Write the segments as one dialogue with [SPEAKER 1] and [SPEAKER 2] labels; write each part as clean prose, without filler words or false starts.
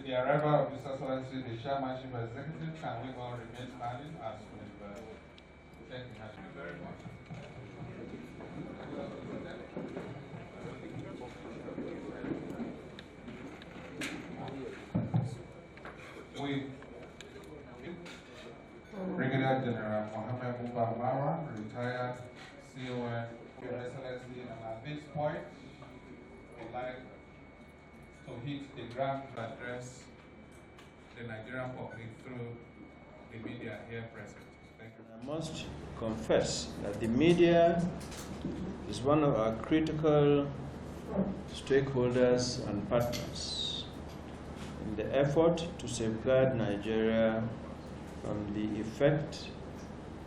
[SPEAKER 1] the arrival of Mr. Solansi, the chairmanship executive can we all remain standing as we thank you very much. We Brigadier General Mohammed Marwa, retired CON, Your Excellency, and at this point, would like to hit the ground to address the Nigerian public through the media here present. Thank you.
[SPEAKER 2] I must confess that the media is one of our critical stakeholders and partners in the effort to safeguard Nigeria from the effect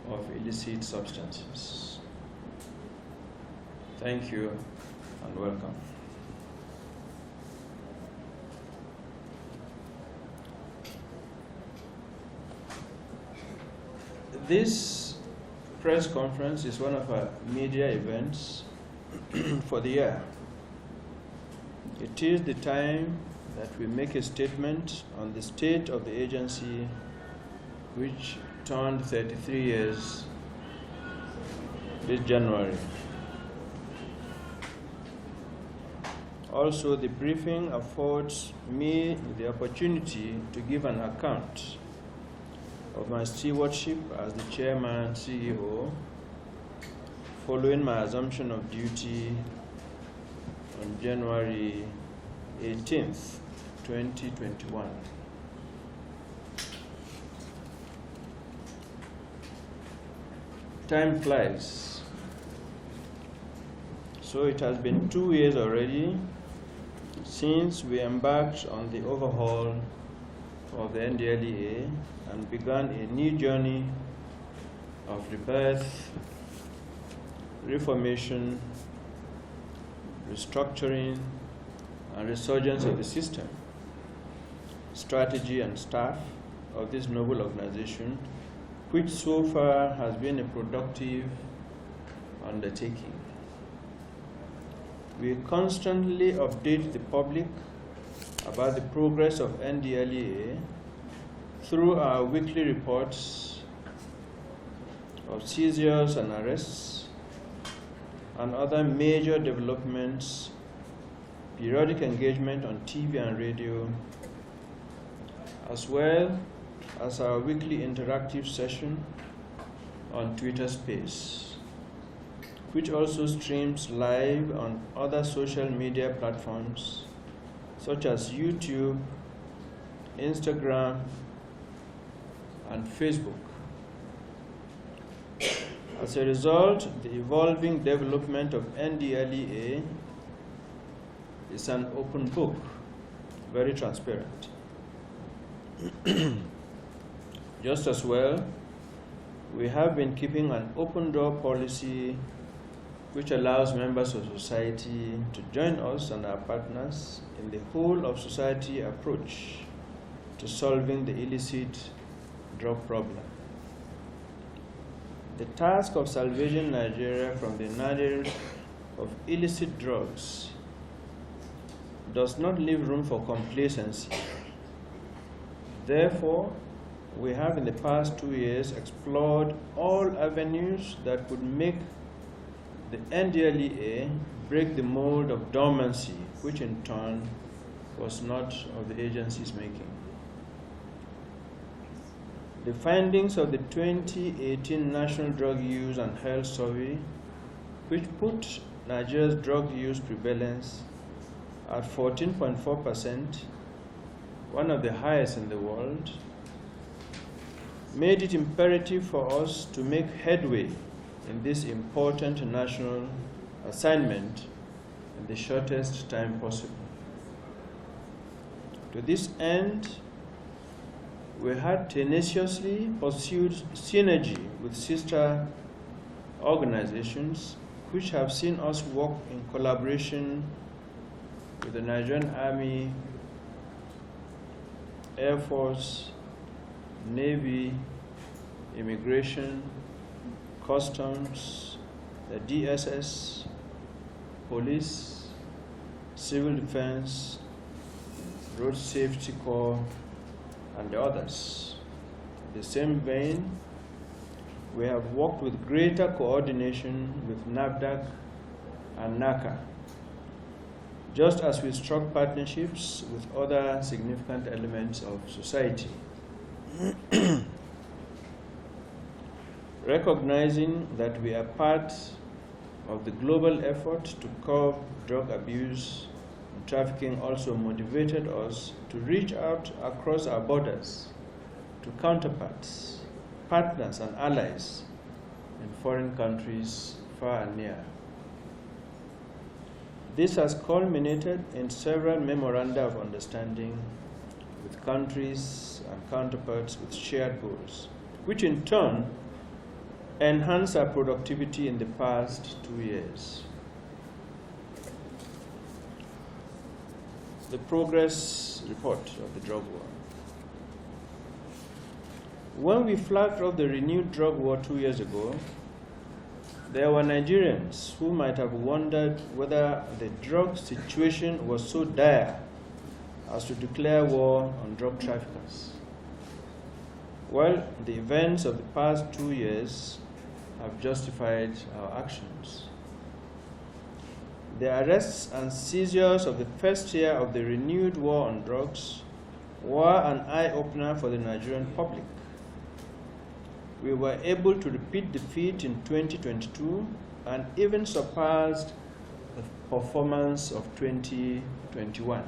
[SPEAKER 2] of illicit substances. Thank you and welcome. This press conference is one of our media events for the year. It is the time that we make a statement on the state of the agency, which turned 33 years this January. Also, the briefing affords me the opportunity to give an account of my stewardship as the chairman CEO following my assumption of duty on January 18th, 2021. Time flies. So it has been 2 years already since we embarked on the overhaul of the NDLEA and began a new journey of rebirth, reformation, restructuring, and resurgence of the system, strategy, and staff of this noble organization, which so far has been a productive undertaking. We constantly update the public about the progress of NDLEA through our weekly reports of seizures and arrests and other major developments, periodic engagement on TV and radio, as well as our weekly interactive session on Twitter Space, which also streams live on other social media platforms such as YouTube, Instagram, and Facebook. As a result, the evolving development of NDLEA is an open book, very transparent. Just as well, we have been keeping an open door policy which allows members of society to join us and our partners in the whole of society approach to solving the illicit drug problem. The task of salvaging Nigeria from the nadir of illicit drugs does not leave room for complacency. Therefore, we have in the past 2 years explored all avenues that could make the NDLEA break the mold of dormancy, which in turn was not of the agency's making. The findings of the 2018 National Drug Use and Health Survey, which put Nigeria's drug use prevalence at 14.4%, one of the highest in the world, made it imperative for us to make headway in this important national assignment in the shortest time possible. To this end, we had tenaciously pursued synergy with sister organizations which have seen us work in collaboration with the Nigerian Army, Air Force, Navy, Immigration, Customs, the DSS, Police, Civil Defense, Road Safety Corps, and the others. In the same vein, we have worked with greater coordination with NAFDAC and NACA, just as we struck partnerships with other significant elements of society. Recognizing that we are part of the global effort to curb drug abuse and trafficking also motivated us to reach out across our borders to counterparts, partners, and allies in foreign countries far and near. This has culminated in several memoranda of understanding with countries and counterparts with shared goals, which in turn enhanced our productivity in the past 2 years. The progress report of the drug war. When we flagged off the renewed drug war 2 years ago, there were Nigerians who might have wondered whether the drug situation was so dire as to declare war on drug traffickers. Well, the events of the past 2 years have justified our actions. The arrests and seizures of the first year of the renewed war on drugs were an eye-opener for the Nigerian public. We were able to repeat the feat in 2022 and even surpassed the performance of 2021.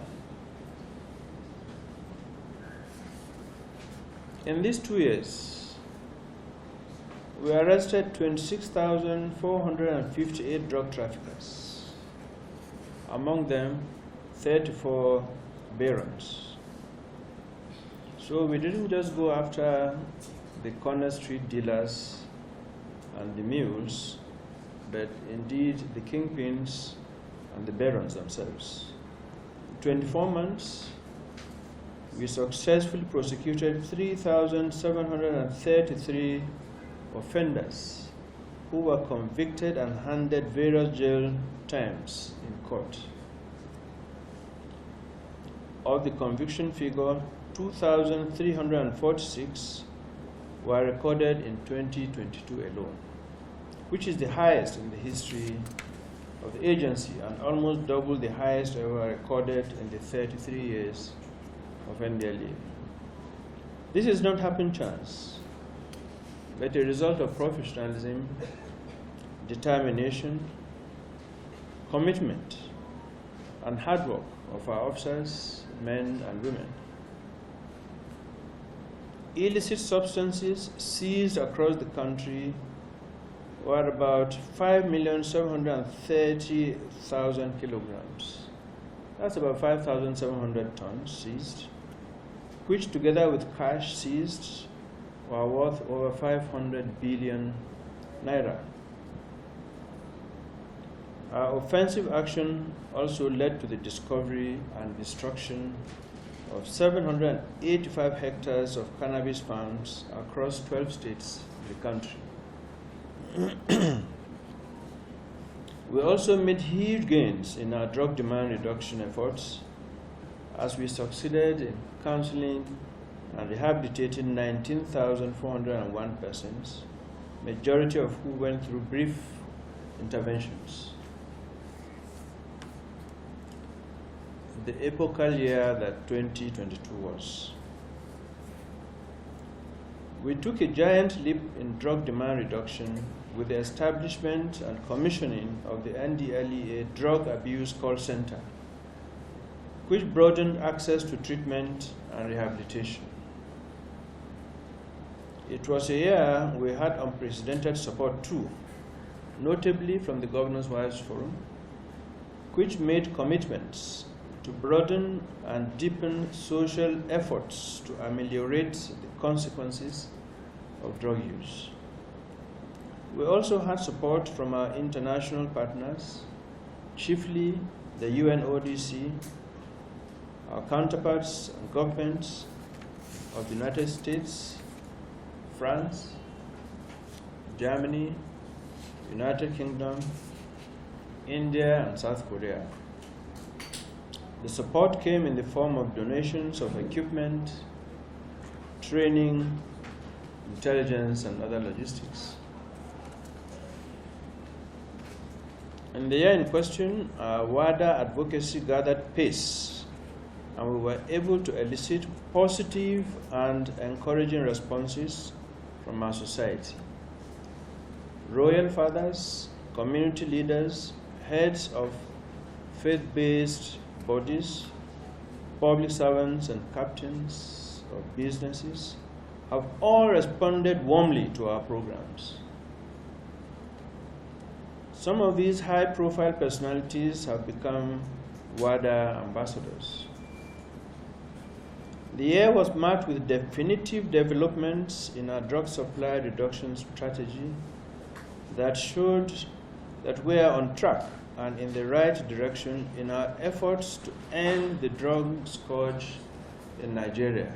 [SPEAKER 2] In these 2 years, we arrested 26,458 drug traffickers, among them 34 barons. So we didn't just go after the corner street dealers and the mules, but indeed the kingpins and the barons themselves. In 24 months, we successfully prosecuted 3,733 offenders who were convicted and handed various jail terms in court. Of the conviction figure, 2,346 were recorded in 2022 alone, which is the highest in the history of the agency and almost double the highest ever recorded in the 33 years of NDLEA. This is not happen chance, but a result of professionalism, determination, commitment, and hard work of our officers, men and women. Illicit substances seized across the country were about 5,730,000 kilograms. That's about 5,700 tons seized, which together with cash seized were worth over 500 billion naira. Our offensive action also led to the discovery and destruction of 785 hectares of cannabis farms across 12 states in the country. We also made huge gains in our drug demand reduction efforts as we succeeded in counseling and rehabilitating 19,401 persons, majority of who went through brief interventions. The epochal year that 2022 was. We took a giant leap in drug demand reduction with the establishment and commissioning of the NDLEA Drug Abuse Call Center, which broadened access to treatment and rehabilitation. It was a year we had unprecedented support too, notably from the Governors' Wives Forum, which made commitments to broaden and deepen social efforts to ameliorate the consequences of drug use. We also had support from our international partners, chiefly the UNODC, our counterparts and governments of the United States, France, Germany, United Kingdom, India, and South Korea. The support came in the form of donations of equipment, training, intelligence, and other logistics. In the year in question, our WADA advocacy gathered pace, and we were able to elicit positive and encouraging responses from our society. Royal fathers, community leaders, heads of faith-based bodies, public servants, and captains of businesses have all responded warmly to our programs. Some of these high-profile personalities have become WADA ambassadors. The year was marked with definitive developments in our drug supply reduction strategy that showed that we are on track and in the right direction in our efforts to end the drug scourge in Nigeria.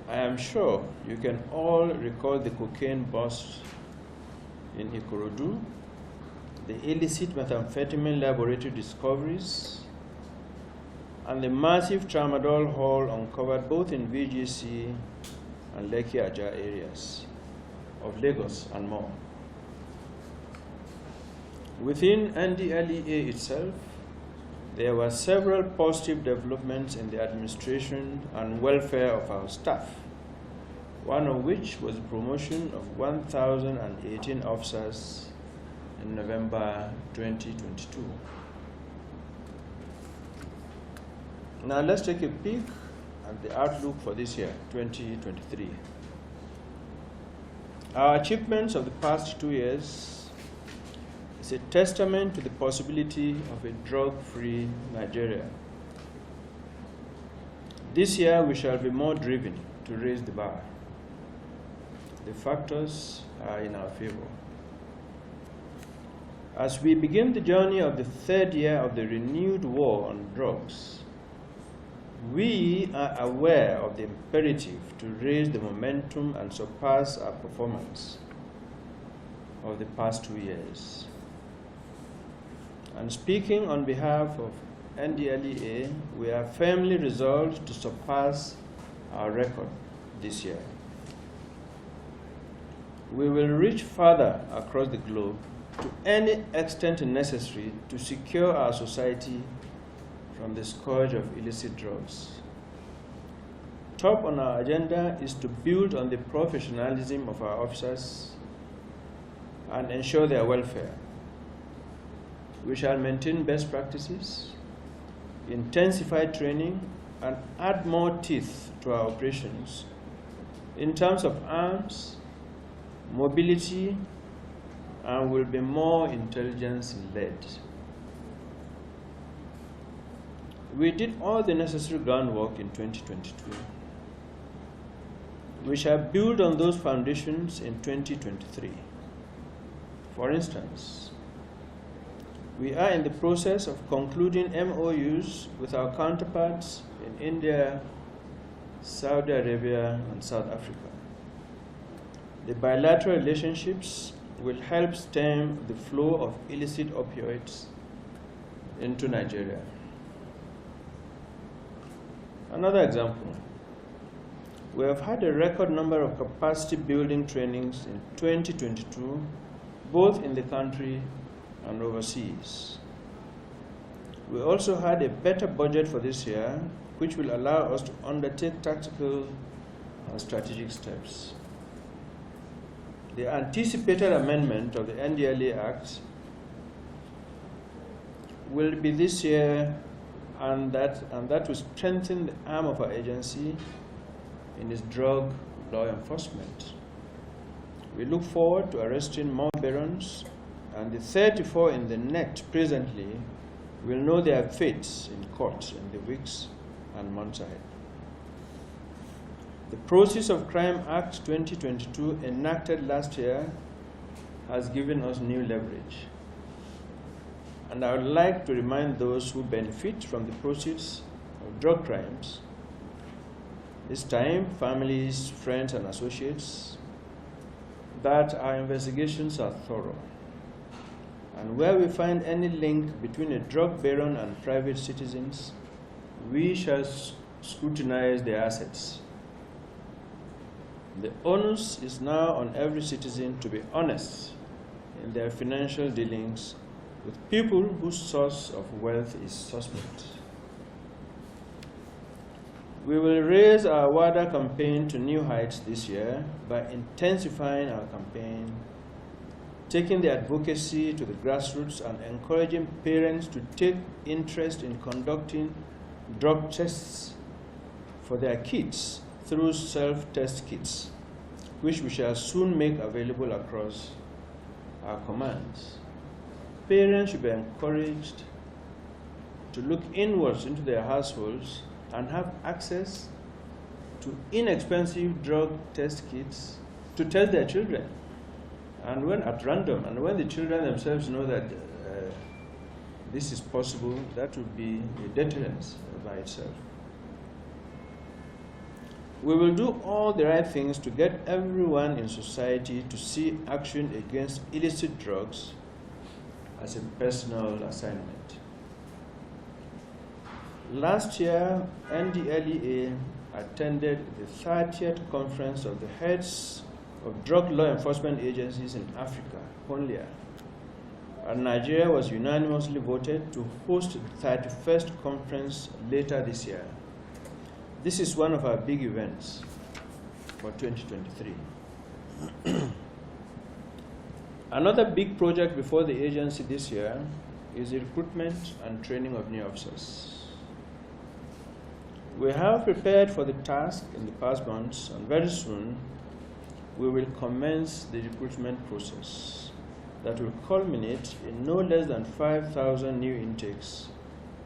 [SPEAKER 2] I am sure you can all recall the cocaine bust in Ikorodu, the illicit methamphetamine laboratory discoveries, and the massive tramadol haul uncovered both in VGC and Lekki Aja areas of Lagos and more. Within NDLEA itself, there were several positive developments in the administration and welfare of our staff, one of which was the promotion of 1,018 officers in November 2022. Now let's take a peek at the outlook for this year, 2023. Our achievements of the past 2 years is a testament to the possibility of a drug-free Nigeria. This year we shall be more driven to raise the bar. The factors are in our favor. As we begin the journey of the 3rd year of the renewed war on drugs, we are aware of the imperative to raise the momentum and surpass our performance of the past 2 years. And speaking on behalf of NDLEA, we are firmly resolved to surpass our record this year. We will reach further across the globe to any extent necessary to secure our society from the scourge of illicit drugs. Top on our agenda is to build on the professionalism of our officers and ensure their welfare. We shall maintain best practices, intensify training, and add more teeth to our operations in terms of arms, mobility, and will be more intelligence-led. We did all the necessary groundwork in 2022. We shall build on those foundations in 2023. For instance, we are in the process of concluding MOUs with our counterparts in India, Saudi Arabia, and South Africa. The bilateral relationships will help stem the flow of illicit opioids into Nigeria. Another example, we have had a record number of capacity building trainings in 2022, both in the country and overseas. We also had a better budget for this year, which will allow us to undertake tactical and strategic steps. The anticipated amendment of the NDLEA Act will be this year, and that will strengthen the arm of our agency in its drug law enforcement. We look forward to arresting more barons, and the 34 in the net presently will know their fates in court in the weeks and months ahead. The Proceeds of Crime Act 2022 enacted last year has given us new leverage. And I would like to remind those who benefit from the proceeds of drug crimes, this time families, friends, and associates, that our investigations are thorough And where we find any link between a drug baron and private citizens, we shall scrutinize their assets. The onus is now on every citizen to be honest in their financial dealings with people whose source of wealth is suspect. We will raise our WADA campaign to new heights this year by intensifying our campaign, taking the advocacy to the grassroots, and encouraging parents to take interest in conducting drug tests for their kids through self-test kits, which we shall soon make available across our commands. Parents should be encouraged to look inwards into their households and have access to inexpensive drug test kits to test their children, and when at random, and when the children themselves know that this is possible, that would be a deterrence by itself. We will do all the right things to get everyone in society to see action against illicit drugs as a personal assignment. Last year, NDLEA attended the 30th conference of the heads of drug law enforcement agencies in Africa, CONLIA, and Nigeria was unanimously voted to host the 31st conference later this year. This is one of our big events for 2023. Another big project before the agency this year is the recruitment and training of new officers. We have prepared for the task in the past months, and very soon we will commence the recruitment process that will culminate in no less than 5,000 new intakes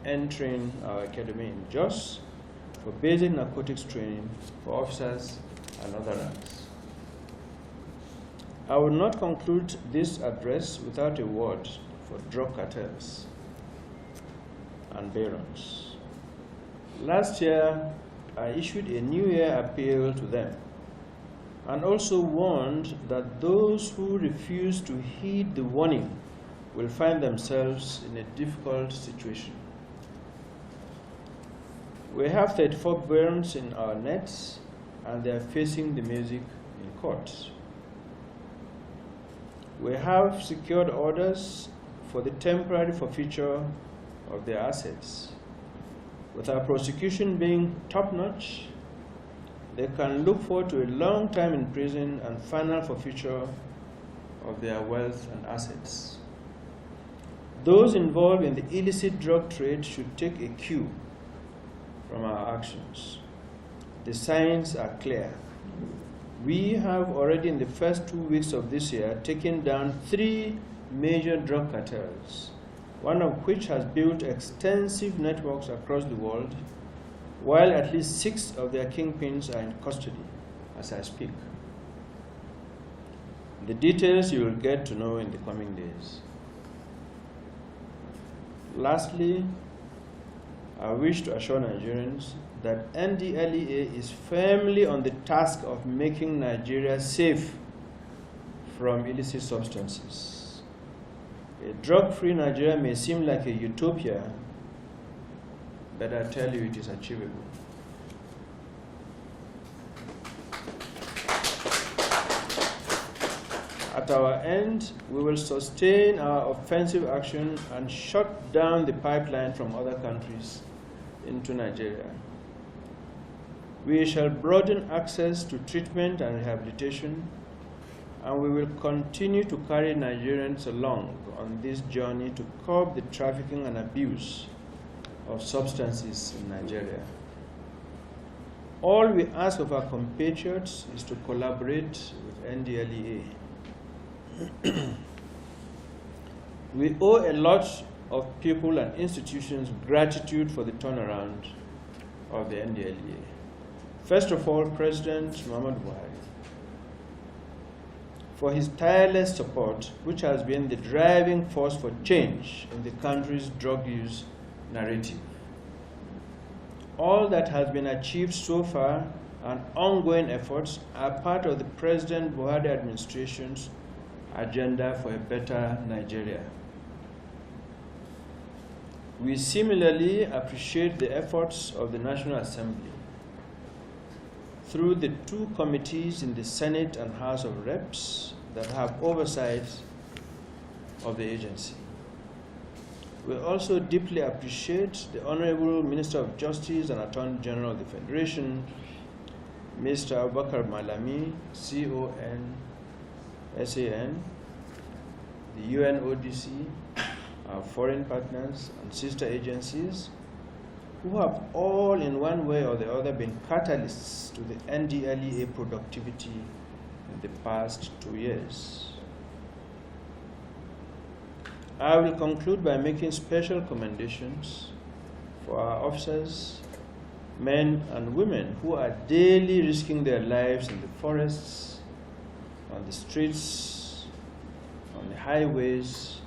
[SPEAKER 2] entering our academy in Jos for basic narcotics training for officers and other ranks. I will not conclude this address without a word for drug cartels and barons. Last year, I issued a New Year appeal to them and also warned that those who refuse to heed the warning will find themselves in a difficult situation. We have 34 barons in our nets, and they are facing the music in court. We have secured orders for the temporary forfeiture of their assets. With our prosecution being top-notch, they can look forward to a long time in prison and final forfeiture of their wealth and assets. Those involved in the illicit drug trade should take a cue from our actions. The signs are clear. We have already in the first 2 weeks of this year taken down 3 major drug cartels, one of which has built extensive networks across the world, while at least 6 of their kingpins are in custody as I speak. The details you will get to know in the coming days. Lastly, I wish to assure Nigerians that NDLEA is firmly on the task of making Nigeria safe from illicit substances. A drug-free Nigeria may seem like a utopia, but I tell you it is achievable. At our end, we will sustain our offensive action and shut down the pipeline from other countries into Nigeria. We shall broaden access to treatment and rehabilitation, and we will continue to carry Nigerians along on this journey to curb the trafficking and abuse of substances in Nigeria. All we ask of our compatriots is to collaborate with NDLEA. We owe a lot of people and institutions gratitude for the turnaround of the NDLEA. First of all, President Muhammadu Buhari, for his tireless support, which has been the driving force for change in the country's drug use narrative. All that has been achieved so far and ongoing efforts are part of the President Buhari administration's agenda for a better Nigeria. We similarly appreciate the efforts of the National Assembly through the two committees in the Senate and House of Reps that have oversight of the agency. We also deeply appreciate the Honorable Minister of Justice and Attorney General of the Federation, Mr. Abubakar Malami, CON, the UNODC, our foreign partners and sister agencies, who have all in one way or the other been catalysts to the NDLEA productivity in the past 2 years. I will conclude by making special commendations for our officers, men and women who are daily risking their lives in the forests, on the streets, on the highways,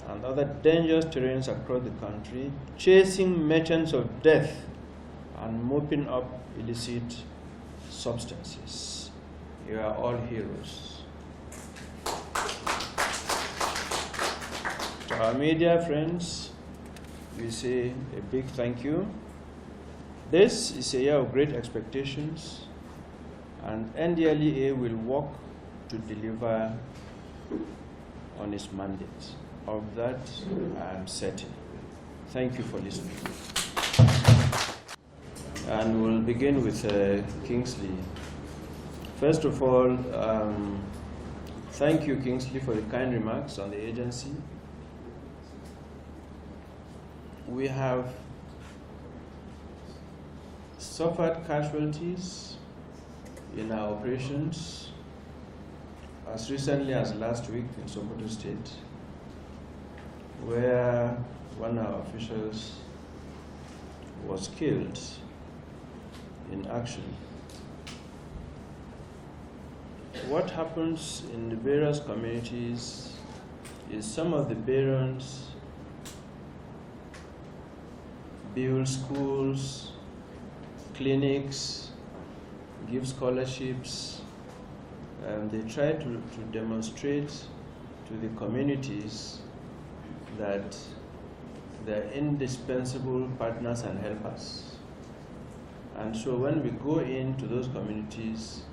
[SPEAKER 2] and other dangerous terrains across the country, chasing merchants of death and mopping up illicit substances. You are all heroes. To our media friends, we say a big thank you. This is a year of great expectations, and NDLEA will work to deliver on its mandate. Of that, I am certain. Thank you for listening. And we'll begin with Kingsley. First of all, thank you, Kingsley, for the kind remarks on the agency. We have suffered casualties in our operations as recently as last week in Sokoto State, where one of our officials was killed in action. What happens in the various communities is some of the barons build schools, clinics, give scholarships, and they try to demonstrate to the communities that they're indispensable partners and helpers. And so when we go into those communities,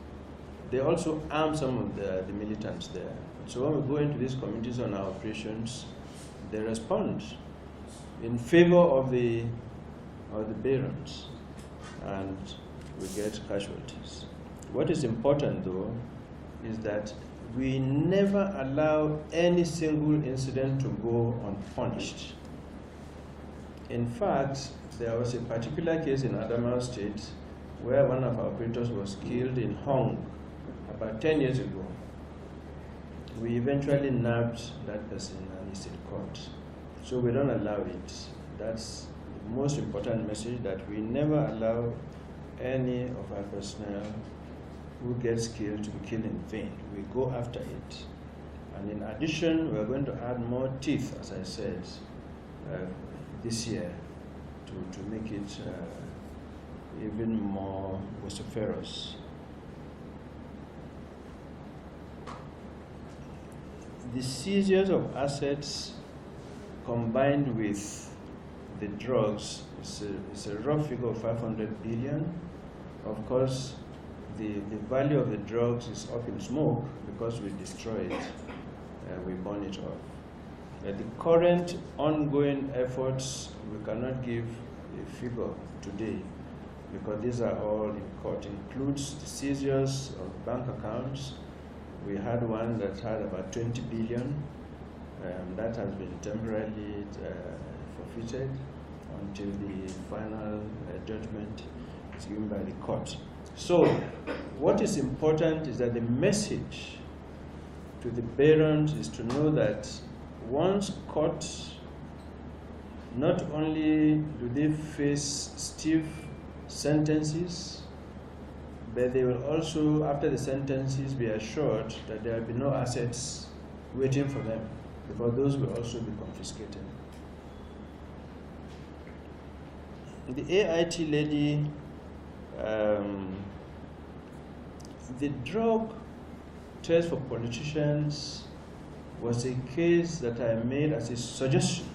[SPEAKER 2] they also arm some of the militants there. So when we go into these communities on our operations, they respond in favor of the barons, and we get casualties. What is important, though, is that we never allow any single incident to go unpunished. In fact, there was a particular case in Adamawa State where one of our operators was killed in Hong about 10 years ago. We eventually nabbed that person and he's in court. So we don't allow it. That's the most important message, that we never allow any of our personnel who gets killed to be killed in vain. We go after it. And in addition, we are going to add more teeth, as I said, this year to make it even more vociferous. The seizures of assets combined with the drugs is a rough figure of 500 billion. Of course, the value of the drugs is up in smoke because we destroy it, we burn it off. The current ongoing efforts, we cannot give a figure today because these are all in court. It includes the seizures of bank accounts. We had one that had about 20 billion. That has been temporarily forfeited until the final judgment is given by the court. So, what is important is that the message to the barons is to know that once caught, not only do they face stiff sentences, but they will also, after the sentences, be assured that there will be no assets waiting for them, because those will also be confiscated. The AIT lady, the drug test for politicians was a case that I made as a suggestion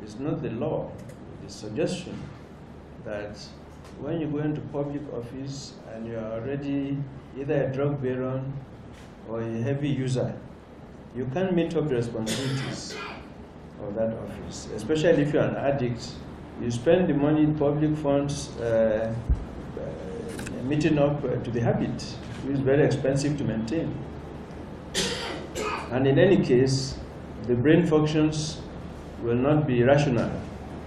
[SPEAKER 2] It's not the law, it's suggestion that when you go into public office and you are already either a drug baron or a heavy user, you can't meet up the responsibilities of that office, especially if you're an addict. You spend the money in public funds meeting up to the habit, which is very expensive to maintain. And in any case, the brain functions will not be rational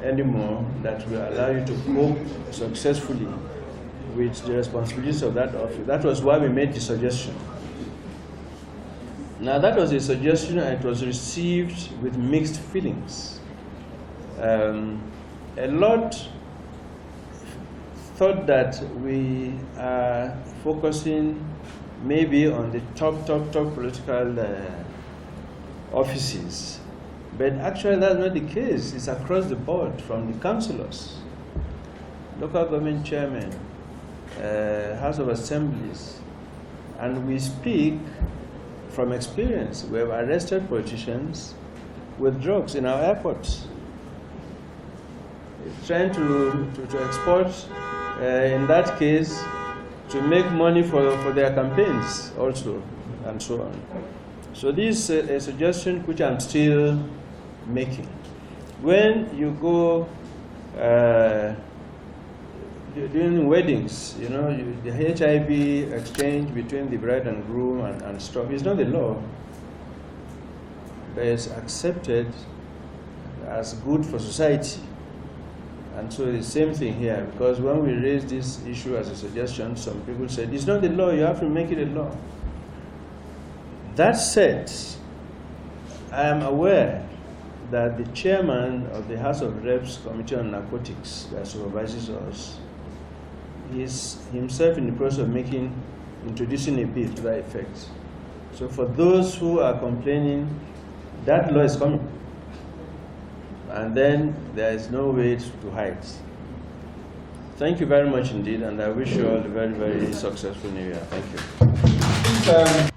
[SPEAKER 2] anymore that will allow you to cope successfully with the responsibilities of that office. That was why we made the suggestion. Now that was a suggestion and it was received with mixed feelings. A lot thought that we are focusing maybe on the top political offices. But actually that's not the case. It's across the board, from the councillors, local government chairmen, House of Assemblies. And we speak from experience. We have arrested politicians with drugs in our airports, trying to export, in that case, to make money for their campaigns also, and so on. So this is a suggestion which I'm still making. When you go during weddings, you know, the HIV exchange between the bride and groom and stuff is not the law, but it's accepted as good for society. And so the same thing here, because when we raise this issue as a suggestion, some people said, it's not the law, you have to make it a law. That said, I am aware that the chairman of the House of Reps Committee on Narcotics that supervises us is himself in the process of introducing a bill to that effect. So for those who are complaining, that law is coming. And then there is no way to hide. Thank you very much indeed, and I wish you all a very, very successful New Year. Thank you.